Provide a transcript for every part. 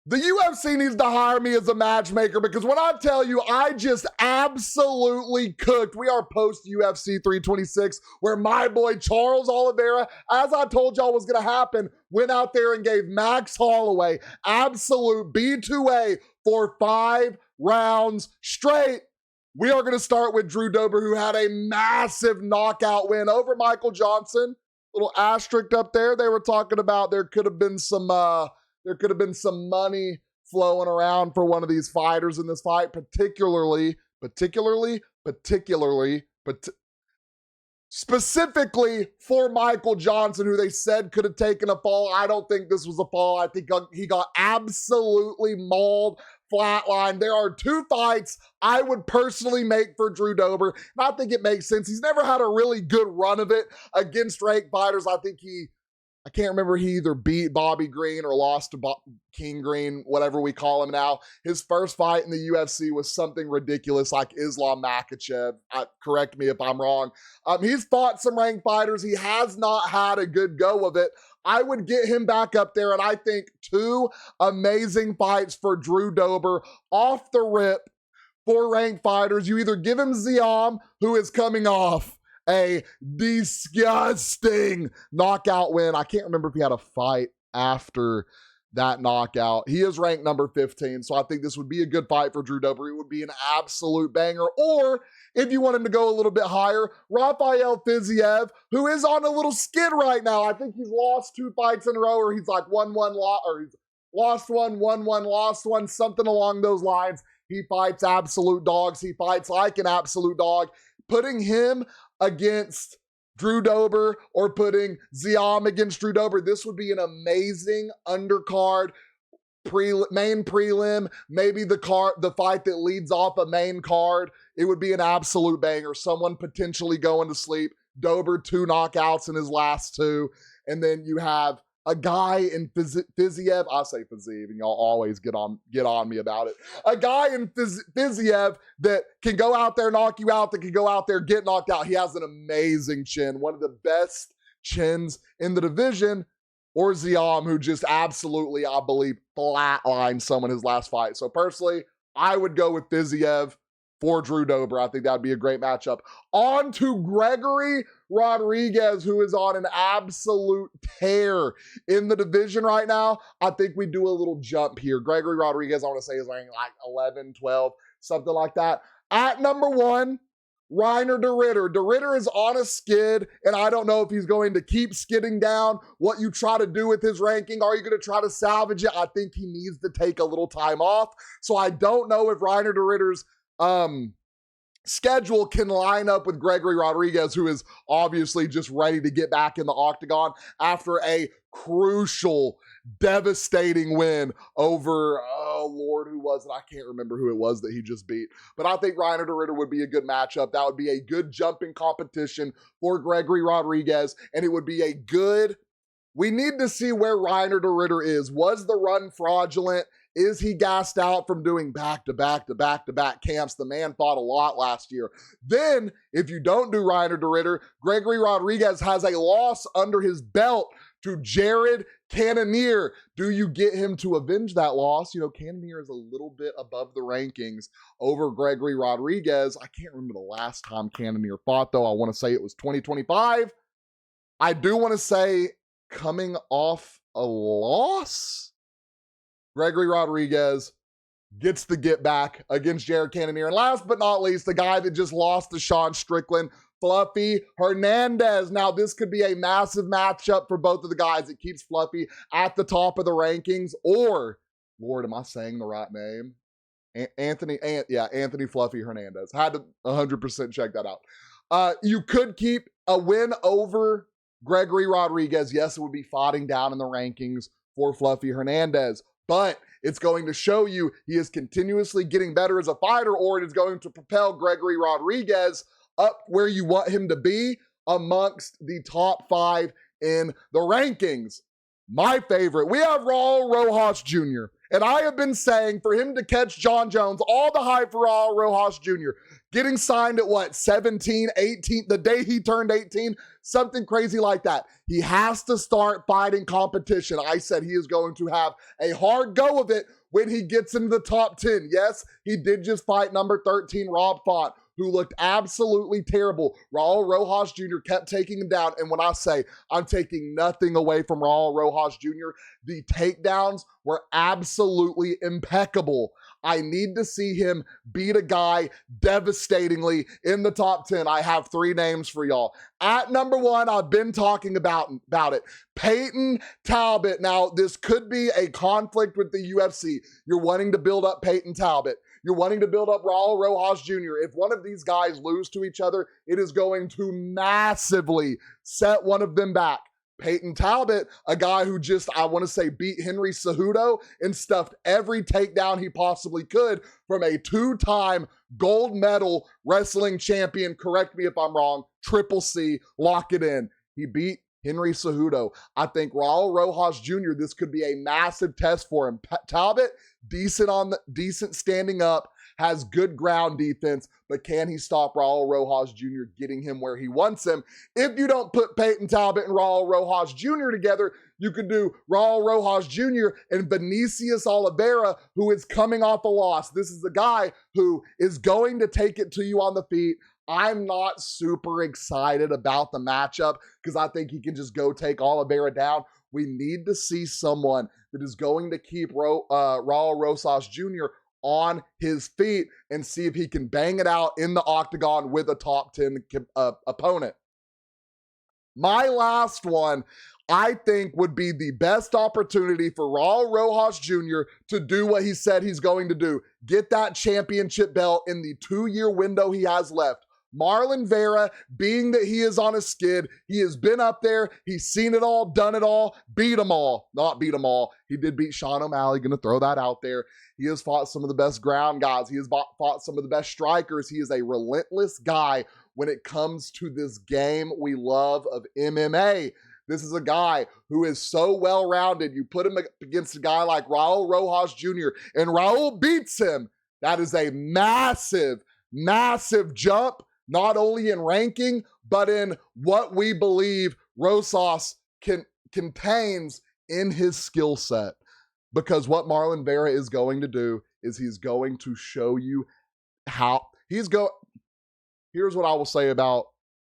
The UFC needs to hire me as a matchmaker because when I tell you, I just absolutely cooked. We are post UFC 326 where my boy Charles Oliveira, as I told y'all was going to happen, went out there and gave Max Holloway absolute B2A for 5 rounds straight. We are going to start with Drew Dober, who had a massive knockout win over Michael Johnson. Little asterisk up there. They were talking about there could have been some money flowing around for one of these fighters in this fight, specifically for Michael Johnson, who they said could have taken a fall. I don't think this was a fall. I think he got absolutely mauled, flatlined. There are 2 fights I would personally make for Drew Dober, and I think it makes sense. He's never had a really good run of it against ranked fighters. I can't remember, he either beat Bobby Green or lost to King Green, whatever we call him now. His first fight in the UFC was something ridiculous like Islam Makhachev. Correct me if I'm wrong. He's fought some ranked fighters. He has not had a good go of it. I would get him back up there, and I think 2 amazing fights for Drew Dober off the rip for ranked fighters. You either give him Ziam, who is coming off a disgusting knockout win. I can't remember if he had a fight after that knockout. He is ranked number 15, so I think this would be a good fight for Drew Dober. It would be an absolute banger. Or if you want him to go a little bit higher, Rafael Fiziev, who is on a little skid right now. I think he's lost 2 fights in a row, or he's like 1-1 loss, or he's lost 1, 1-1, lost 1, something along those lines. He fights absolute dogs. He fights like an absolute dog. Putting him against Drew Dober or putting Ziam against Drew Dober, this would be an amazing undercard, main prelim, maybe the fight that leads off a main card. It would be an absolute banger. Someone potentially going to sleep. Dober 2 knockouts in his last 2. And then you have a guy in Fiziev, I say Fiziev, and y'all always get on me about it. A guy in Fiziev that can go out there, knock you out, that can go out there, get knocked out. He has an amazing chin, one of the best chins in the division. Or Ziam, who just absolutely, I believe, flatlined someone his last fight. So personally, I would go with Fiziev for Drew Dober. I think that would be a great matchup. On to Gregory Rodriguez, who is on an absolute tear in the division right now. I think we do a little jump here. Gregory Rodriguez, I want to say, is ranking like 11, 12, something like that. At number 1, Reiner de Ridder. De Ridder is on a skid, and I don't know if he's going to keep skidding down. What you try to do with his ranking, are you going to try to salvage it? I think he needs to take a little time off. So I don't know if Reiner de Ridder's schedule can line up with Gregory Rodriguez, who is obviously just ready to get back in the octagon after a crucial, devastating win over, oh Lord, who was it? I can't remember who it was that he just beat. But I think Reiner de Ridder would be a good matchup. That would be a good jumping competition for Gregory Rodriguez, and it would be a good, we need to see where Reiner de Ridder is. Was the run fraudulent? Is he gassed out from doing back-to-back camps? The man fought a lot last year. Then, if you don't do Reiner de Ridder, Gregory Rodriguez has a loss under his belt to Jared Cannonier. Do you get him to avenge that loss? You know, Cannonier is a little bit above the rankings over Gregory Rodriguez. I can't remember the last time Cannonier fought, though. I want to say it was 2025. I do want to say coming off a loss, Gregory Rodriguez gets the get back against Jared Cannonier. And last but not least, the guy that just lost to Sean Strickland, Fluffy Hernandez. Now, this could be a massive matchup for both of the guys. It keeps Fluffy at the top of the rankings. Or, Lord, am I saying the right name? Anthony Fluffy Hernandez. Had to 100% check that out. You could keep a win over Gregory Rodriguez. Yes, it would be fighting down in the rankings for Fluffy Hernandez. But it's going to show you he is continuously getting better as a fighter, or it is going to propel Gregory Rodriguez up where you want him to be amongst the top 5 in the rankings. My favorite, we have Raul Rojas Jr. And I have been saying for him to catch John Jones, all the hype for Raul Rojas Jr. getting signed at what, 17, 18, the day he turned 18, something crazy like that. He has to start fighting competition. I said he is going to have a hard go of it when he gets into the top 10. Yes, he did just fight number 13, Rob Font, who looked absolutely terrible. Raul Rojas Jr. kept taking him down. And when I say I'm taking nothing away from Raul Rojas Jr., the takedowns were absolutely impeccable. I need to see him beat a guy devastatingly in the top 10. I have 3 names for y'all. At number 1, I've been talking about it. Peyton Talbot. Now, this could be a conflict with the UFC. You're wanting to build up Peyton Talbot. You're wanting to build up Raul Rojas Jr. If one of these guys lose to each other, it is going to massively set one of them back. Peyton Talbot, a guy who just, I want to say, beat Henry Cejudo and stuffed every takedown he possibly could from a 2-time gold medal wrestling champion. Correct me if I'm wrong. Triple C, lock it in. He beat Henry Cejudo. I think Raul Rojas Jr., this could be a massive test for him. Talbot, decent standing up, has good ground defense, but can he stop Raul Rojas Jr. getting him where he wants him? If you don't put Peyton Talbot and Raul Rojas Jr. together, you could do Raul Rojas Jr. and Vinicius Oliveira, who is coming off a loss. This is a guy who is going to take it to you on the feet. I'm not super excited about the matchup because I think he can just go take Oliveira down. We need to see someone that is going to keep Raul Rojas Jr. on his feet and see if he can bang it out in the octagon with a top 10 opponent. My last one, I think, would be the best opportunity for Raul Rojas Jr. to do what he said he's going to do. Get that championship belt in the 2-year window he has left. Marlon Vera, being that he is on a skid, he has been up there, he's seen it all, done it all, beat them all. Not beat them all. He did beat Sean O'Malley, going to throw that out there. He has fought some of the best ground guys. He has fought some of the best strikers. He is a relentless guy when it comes to this game we love of MMA. This is a guy who is so well-rounded. You put him against a guy like Raul Rojas Jr., and Raul beats him. That is a massive, massive jump, not only in ranking, but in what we believe Rosas contains in his skill set. Because what Marlon Vera is going to do is he's going to show you how here's what I will say about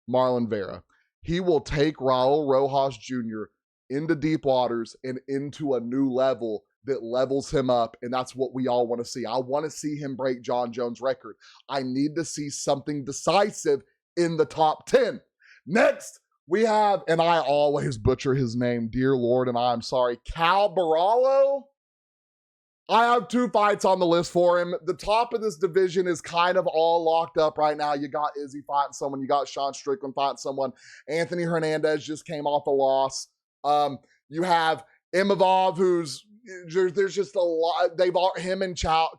Marlon Vera. He will take Raul Rojas Jr. into deep waters and into a new level that levels him up, and that's what we all want to see. I want to see him break John Jones' record. I need to see something decisive in the top 10. Next, we have, and I always butcher his name, dear Lord, and I'm sorry, Cal Barallo. I have 2 fights on the list for him. The top of this division is kind of all locked up right now. You got Izzy fighting someone. You got Sean Strickland fighting someone. Anthony Hernandez just came off a loss. You have Imavov, who's, there's just a lot. Him and Cal,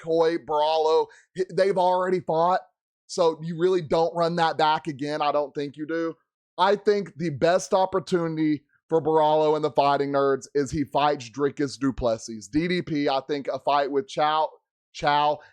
Coy, Barallo, they've already fought. So you really don't run that back again. I don't think you do. I think the best opportunity for Barallo and the Fighting Nerds is he fights Dricus du Plessis. DDP, I think a fight with Chow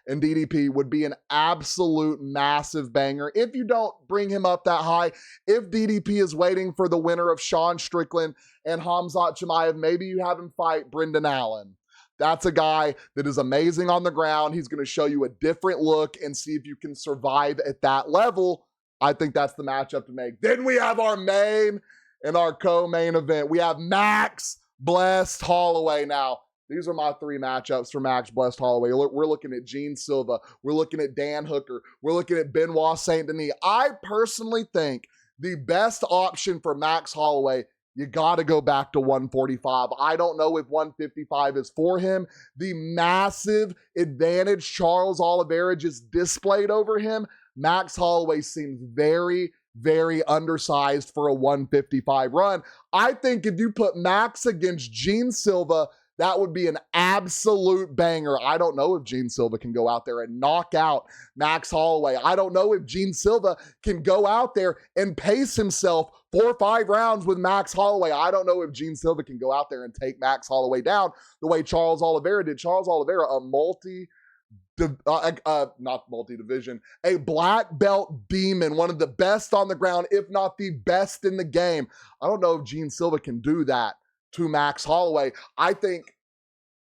and DDP would be an absolute massive banger. If you don't bring him up that high, if DDP is waiting for the winner of Sean Strickland and Khamzat Chimaev, maybe you have him fight Brendan Allen. That's a guy that is amazing on the ground. He's going to show you a different look and see if you can survive at that level. I think that's the matchup to make. Then we have our main and our co-main event. We have Max Blessed Holloway. Now, these are my 3 matchups for Max Blessed Holloway. We're looking at Gene Silva. We're looking at Dan Hooker. We're looking at Benoit Saint Denis. I personally think the best option for Max Holloway, you got to go back to 145. I don't know if 155 is for him. The massive advantage Charles Oliveira just displayed over him, Max Holloway seems very, very undersized for a 155 run. I think if you put Max against Gene Silva, that would be an absolute banger. I don't know if Gene Silva can go out there and knock out Max Holloway. I don't know if Gene Silva can go out there and pace himself 4 or 5 rounds with Max Holloway. I don't know if Gene Silva can go out there and take Max Holloway down the way Charles Oliveira did. Charles Oliveira, a not multi-division, a black belt demon, one of the best on the ground, if not the best in the game. I don't know if Gene Silva can do that to Max Holloway. I think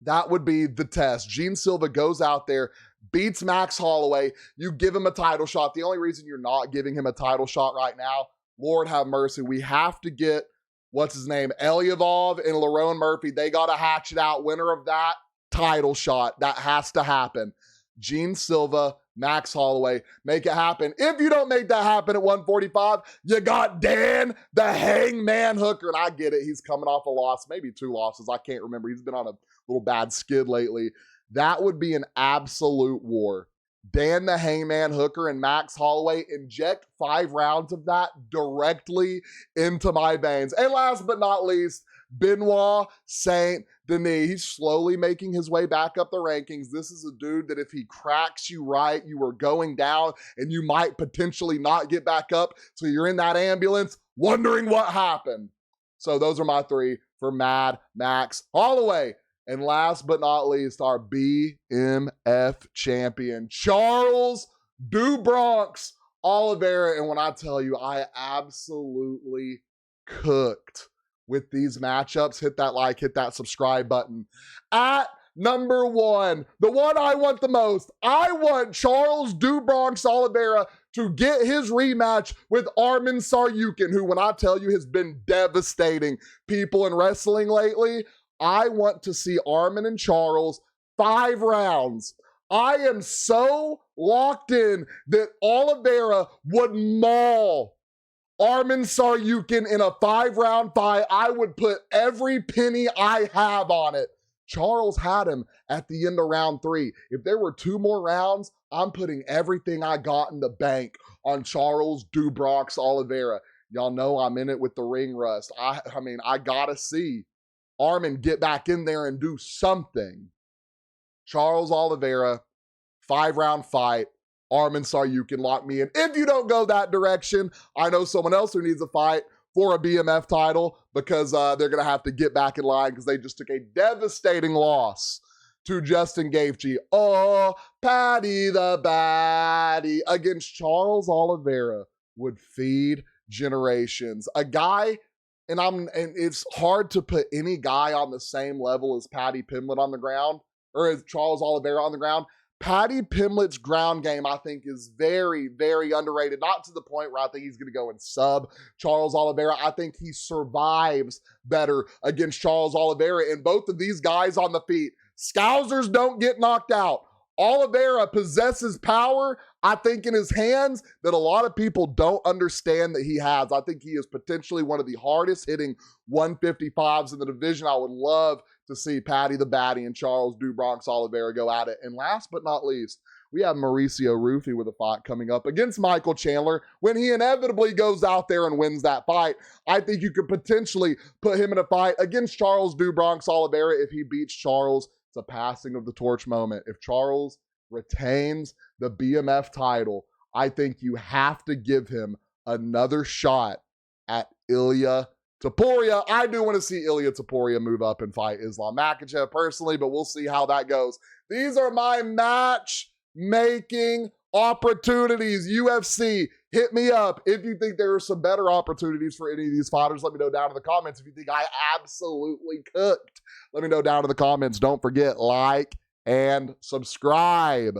that would be the test. Gene Silva goes out there, beats Max Holloway. You give him a title shot. The only reason you're not giving him a title shot right now, Lord have mercy, we have to get, what's his name, Elyavov and Lerone Murphy. They got to hatch it out. Winner of that, title shot. That has to happen. Gene Silva, Max Holloway, make it happen. If you don't make that happen at 145, you got Dan the Hangman Hooker. And I get it. He's coming off a loss, maybe 2 losses. I can't remember. He's been on a little bad skid lately. That would be an absolute war. Dan the Hangman Hooker and Max Holloway, inject 5 rounds of that directly into my veins. And last but not least, Benoit Saint Denis. He's slowly making his way back up the rankings. This is a dude that if he cracks you right, you are going down and you might potentially not get back up. So you're in that ambulance wondering what happened. So those are my 3 for Mad Max Holloway. And last but not least, our BMF champion, Charles "Do Bronx" Oliveira. And when I tell you, I absolutely cooked with these matchups. Hit that like, hit that subscribe button. At number 1, the one I want the most, I want Charles "Do Bronx" Oliveira to get his rematch with Arman Tsarukyan, who, when I tell you, has been devastating people in wrestling lately. I want to see Arman and Charles 5 rounds. I am so locked in that Oliveira would maul Arman Tsarukyan in a 5-round fight. I would put every penny I have on it. Charles had him at the end of round 3. If there were 2 more rounds, I'm putting everything I got in the bank on Charles "Do Bronx" Oliveira. Y'all know I'm in it with the ring rust. I mean, I gotta see Arman get back in there and do something. Charles Oliveira, 5-round fight. Arman Tsarukyan, lock me in. If you don't go that direction, I know someone else who needs a fight for a BMF title because they're going to have to get back in line because they just took a devastating loss to Justin Gaethje. Oh, Patty the Baddie against Charles Oliveira would feed generations. A guy, and it's hard to put any guy on the same level as Paddy Pimblett on the ground, or as Charles Oliveira on the ground. Paddy Pimblett's ground game, I think, is very, very underrated. Not to the point where I think he's going to go and sub Charles Oliveira. I think he survives better against Charles Oliveira. And both of these guys on the feet, Scousers don't get knocked out. Oliveira possesses power, I think, in his hands that a lot of people don't understand that he has. I think he is potentially one of the hardest hitting 155s in the division. I would love to see Patty the Baddie and Charles "Do Bronx" Oliveira go at it. And last but not least, we have Mauricio Rufy with a fight coming up against Michael Chandler. When he inevitably goes out there and wins that fight, I think you could potentially put him in a fight against Charles "Do Bronx" Oliveira. If he beats Charles, it's a passing of the torch moment. If Charles retains the BMF title, I think you have to give him another shot at Ilya Topuria. I do want to see Ilya Topuria move up and fight Islam Makhachev personally, but we'll see how that goes. These are my matchmaking opportunities. UFC, hit me up. If you think there are some better opportunities for any of these fighters, let me know down in the comments. If you think I absolutely cooked, let me know down in the comments. Don't forget, like and subscribe.